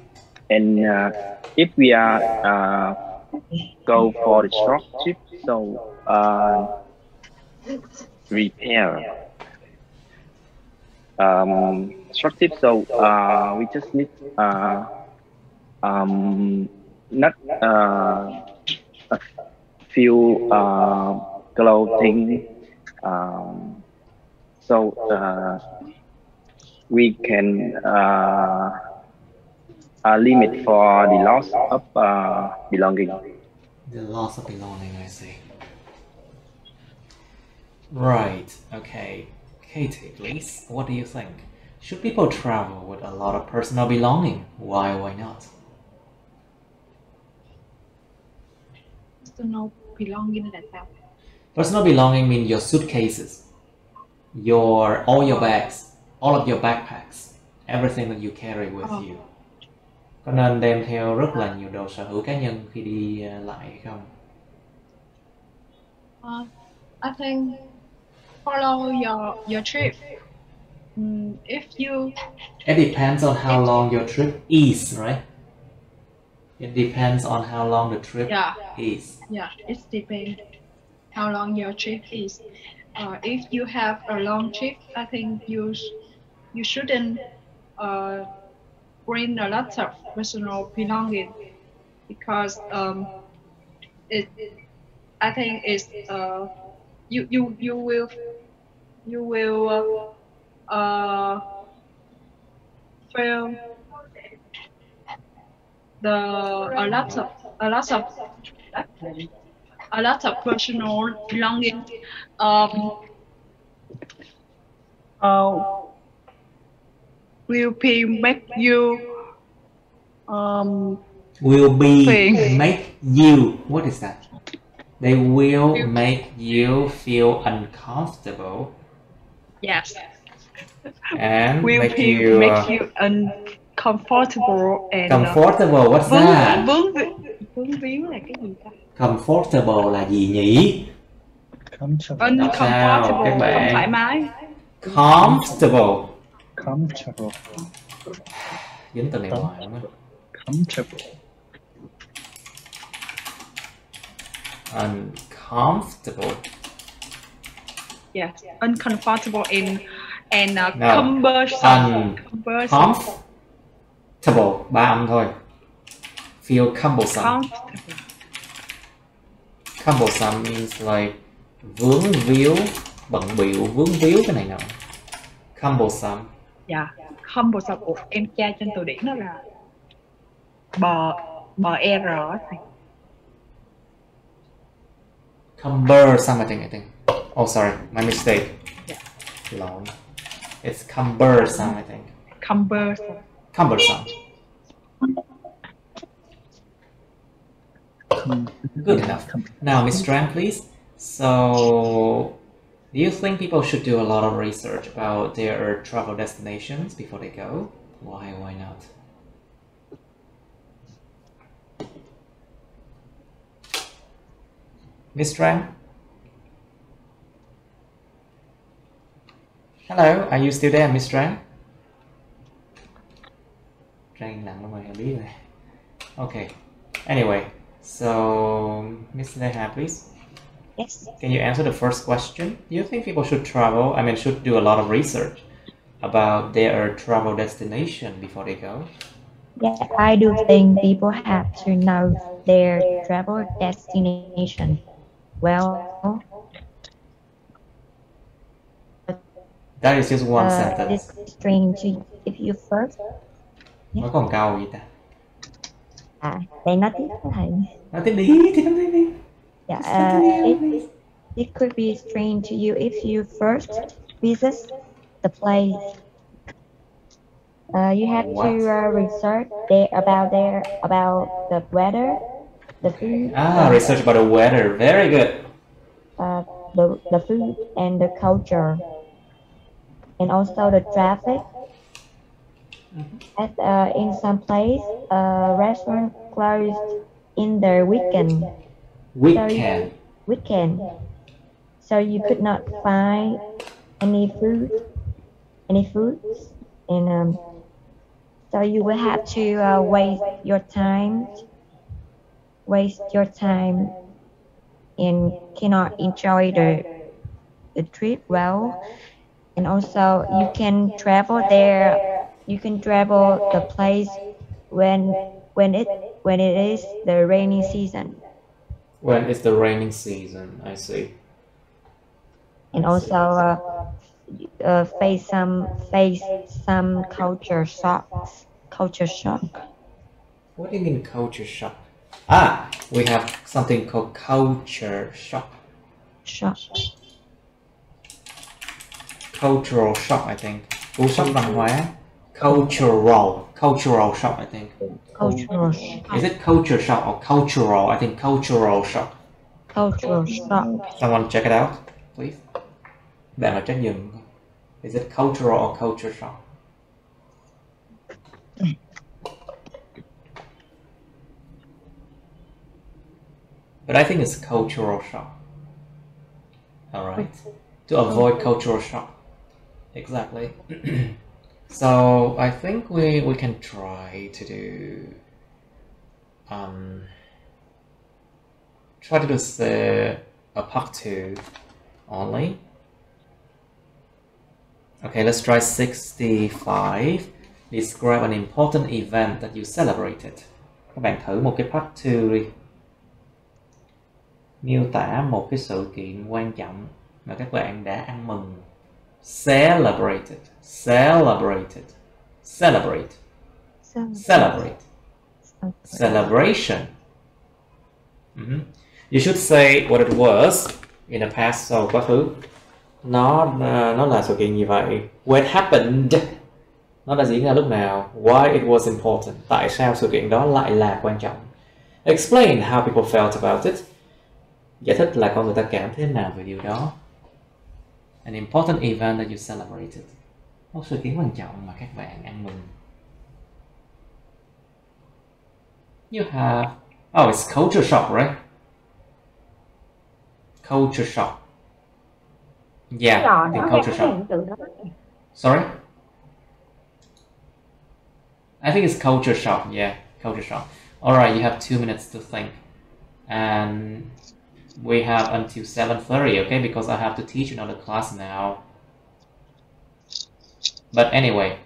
if we are go for the short trip, so repair short trip, so we just need not a few clothing, so we can limit for the loss of belonging. The loss of belonging, I see. Right, okay. Katie, please, what do you think? Should people travel with a lot of personal belonging? Why not? Personal belonging là sao? Personal belonging means your suitcases, all your bags, all of your backpacks, everything that you carry with you. Có nên đem theo rất là nhiều đồ sở hữu cá nhân khi đi lại hay không? I think follow your trip. If you... It depends on how long your trip is, right? It depends on how long the trip is. Yeah, it depends how long your trip is. If you have a long trip, I think you shouldn't bring a lot of personal belonging, because I think it's you will feel a lot of personal belonging. Will be make you Will be Thing. make you. What is that? They will make you feel uncomfortable yes and will make be you make you uncomfortable and comfortable. What's that? vướng víu là cái gì ta? Comfortable là gì nhỉ? Uncomfortable, Sao các không bạn? thoải mái. Comfortable. Comfortable. Dính từ này hoài đúng không? Comfortable. Uncomfortable. Yes, uncomfortable and No. cumbersome. Comfortable. 3 âm thôi. Feel cumbersome. Cumbersome means like vướng víu, bận bịu, vướng víu cái này nọ. Cumbersome. Dạ, cumbersome. Ủa, em tra trên từ điển đó là bờ r á thầy. Cumbersome, I think. Oh, sorry, my mistake. Yeah. Lộn. It's cumbersome, I think. Cumbersome. Cumbersome. Good enough. Now, Miss Tran, please. So, do you think people should do a lot of research about their travel destinations before they go? Why not? Miss Tran? Hello, are you still there, Miss Tran? Tran lặng luôn rồi, em biết rồi. Okay. Anyway, so Miss Leha, please. Yes. Can you answer the first question? Do you think people should should do a lot of research about their travel destination before they go? Yeah, I do think people have to know their travel destination. Well, that is just one sentence. It's strange if you first. Mới còn câu gì ta? Để nói tiếp thầy. Nói tiếp đi, thì nói tiếp đi. Yeah, it could be strange to you if you first visit the place. You have to research about the weather, the food. Research about the weather. Very good. The food and the culture, and also the traffic. In some place, restaurant closed in the weekend. So you could not find any foods, and so you will have to waste your time and cannot enjoy the trip well. And also you can travel the place when it is the rainy season. When it's the raining season, I see. And also face some culture shock. What do you mean culture shock? We have something called culture shock. Cultural shock, I think. Cú sốc văn hóa. Cultural shock, I think. Cultural shock. Is it culture shock or cultural? I think cultural shock. Cultural shock. Someone check it out, please. Bạn ở trách giùm. Is it cultural or culture shock? But I think it's cultural shock. Alright. To avoid cultural shock. Exactly. So I think we can try to do a part 2 only. Okay, let's try 65. Describe an important event that you celebrated. Các bạn thử một cái part 2 đi. Miêu tả một cái sự kiện quan trọng mà các bạn đã ăn mừng. Celebrate. Celebration. You should say what it was in the past, so quá khứ. Nó là sự kiện gì vậy? When it happened. Nó đã diễn ra lúc nào? Why it was important. Tại sao sự kiện đó lại là quan trọng? Explain how people felt about it. Giải thích là con người ta cảm thế nào về điều đó. An important event that you celebrated. Một sự kiện quan trọng mà các bạn ăn mừng. You have... Oh, it's culture shock, right? Culture shock. Yeah, I think culture shock. Sorry? I think it's culture shock. Yeah, culture shock. Alright, you have 2 minutes to think. And we have until 7:30, okay? Because I have to teach another class now. But anyway,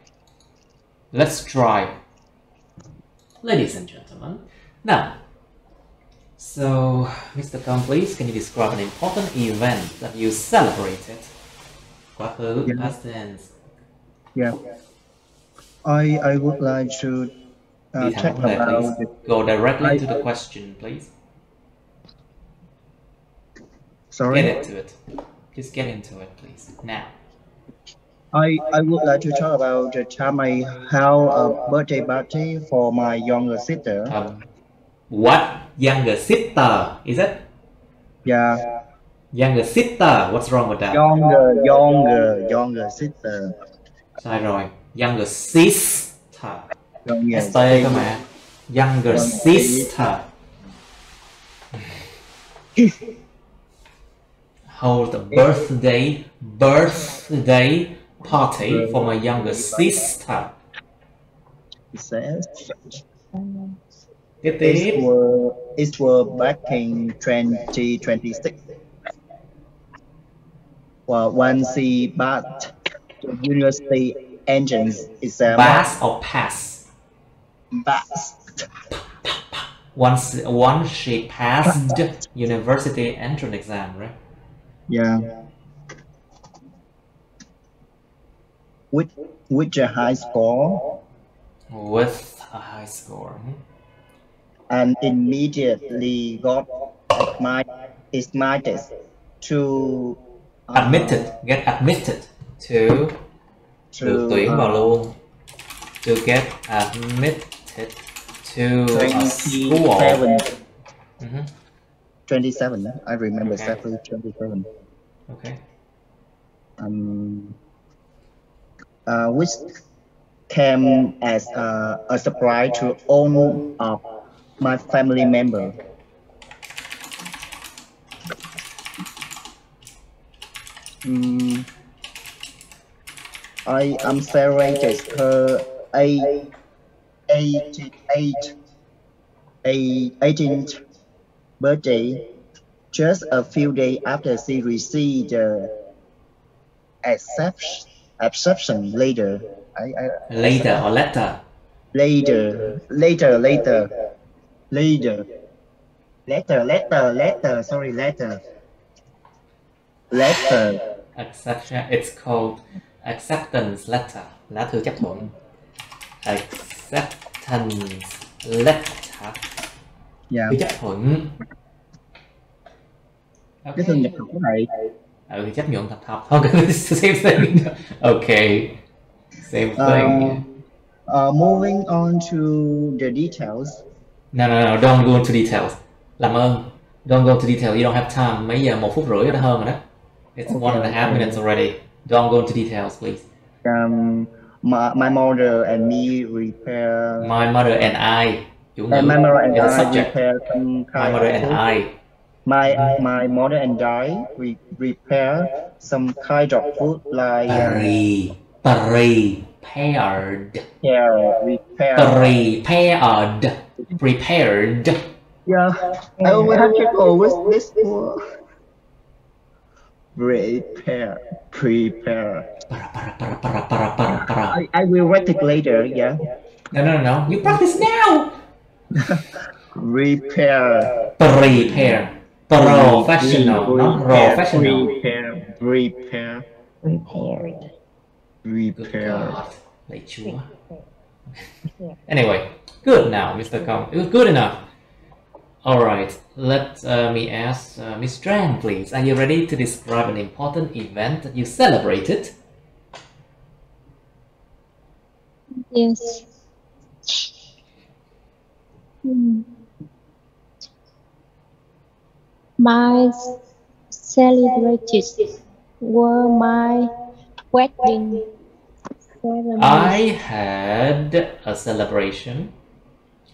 let's try. Ladies and gentlemen, now, so Mr. Kong, please, can you describe an important event that you celebrated? Quá khứ, past tense. Yeah. I would like to talk about... Go directly to the question, please. Sorry? Get into it. Just get into it, please. Now. I would like to talk about the time I held a birthday party for my younger sister. What? Younger sister, is it? Yeah. Younger sister, what's wrong with that? Younger sister. Sai rồi. Younger sister. ST cơ mà. Younger sister. Hold a birthday party for my younger sister. It was back in 2026. Well, when she passed the university entrance exam. Pass or pass? Pass. Once she passed university entrance exam, right? Yeah. With a high score. With a high score. And immediately got admitted to... Get admitted to... Được tuyển vào luôn. To get admitted to a school. 27, I remember exactly 27. Okay. Which came as a surprise to all of my family members. I celebrated her 18th birthday just a few days after she received the acceptance letter. Later or letter? Later. Sorry, letter. Acceptance. It's called acceptance letter. Lá thư chấp thuận. Acceptance letter. Yeah. Thư chấp thuận. Okay. Cái thư nhập học của này. Thì chấp nhận thật học. Okay, it's the same thing. Okay. Same thing. Moving on to the details. No, don't go into details. Làm ơn. Don't go into details. You don't have time. Mấy giờ 1 phút rưỡi đã hơn rồi đó. It's 1.5 minutes already. Don't go into details, please. My mother and me repair. My mother and I. Chủ ngữ. My mother and I subject. repair some kind. My mother and I. My mother and I repair some kind of food like prepared. Yeah, I always have to go with this word. Prepare. I will write it later. Yeah. No. You practice now. Prepare. Professional, not professional. Prepare. Good God. Lạy Chúa. Anyway, good now, Mr. Kong. It was good enough. All right, let me ask Miss Tran, please. Are you ready to describe an important event that you celebrated? Yes. My celebrations were my wedding ceremony. I had a celebration,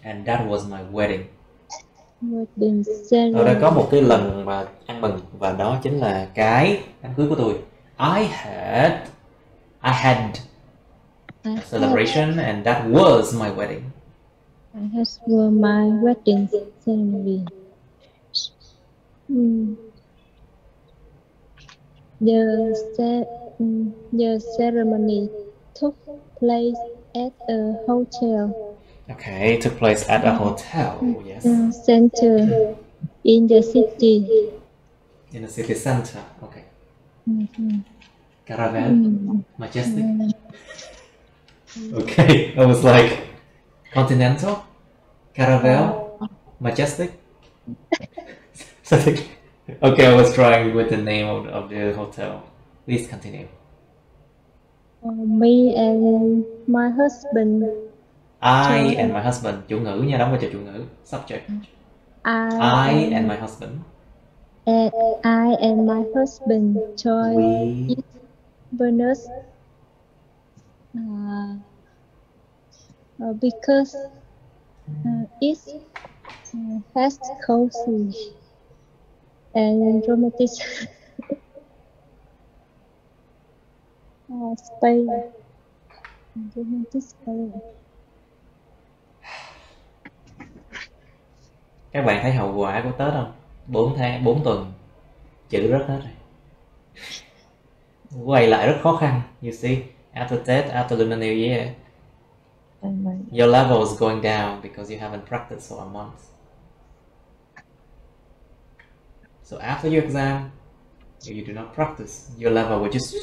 and that was my wedding. Wedding Ở đây có ceremony. một cái lần mà ăn mừng, và đó chính là cái đám cưới của tôi. I had a celebration, and that was my wedding. I had were my wedding ceremony. The ceremony took place at a hotel. Okay, it took place at a hotel. Yes. Center in the city. In the city center. Okay. Caravel, majestic. Okay, I was like, continental, caravel, majestic. Something. Okay, I was trying with the name of the hotel. Please continue. Me and my husband. I and my husband. Chủ ngữ nha, đóng vai trò chủ ngữ. Subject. I and my husband. I and my husband joined Venus because it has cozy and romantic space. Romantic space. Các bạn thấy hậu quả của Tết không? 4 tuần chữ rớt hết rồi. Quay lại rất khó khăn. You see, after Tết, after Lunar New Year, your level is going down because you haven't practiced for a month. So after your exam, if you do not practice, your level will just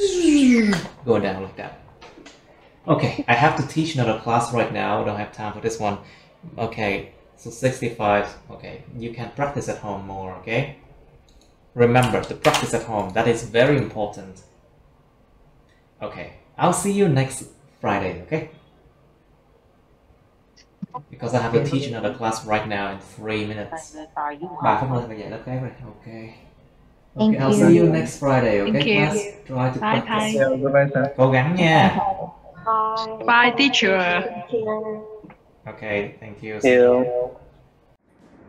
go down like that. Okay, I have to teach another class right now. I don't have time for this one. Okay, so 65. Okay, you can practice at home more, okay? Remember to practice at home. That is very important. Okay, I'll see you next Friday, okay? Because I have to teach another class right now in 3 minutes. 3 phút nữa phải dạy lớp khác rồi. Okay. Okay, I'll see you next Friday, okay? Class, try to practice. Cố gắng nha. Bye, teacher. Okay, thank you. See you.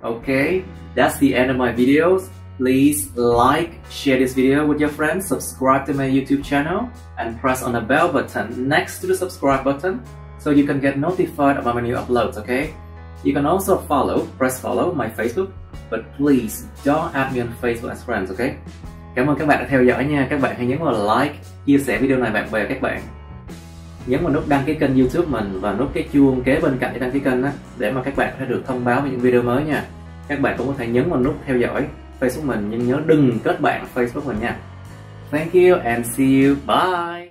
Okay, that's the end of my videos. Please like, share this video with your friends, subscribe to my YouTube channel, and press on the bell button next to the subscribe button so you can get notified about my new uploads, okay? You can also press follow my Facebook, but please don't add me on Facebook as friends, okay? Cảm ơn các bạn đã theo dõi nha. Các bạn hãy nhấn vào like, chia sẻ video này bạn bè các bạn. Nhấn vào nút đăng ký kênh YouTube mình và nút cái chuông kế bên cạnh để đăng ký kênh á, để mà các bạn có thể được thông báo về những video mới nha. Các bạn cũng có thể nhấn vào nút theo dõi Facebook mình, nhưng nhớ đừng kết bạn Facebook mình nha. Thank you and see you. Bye.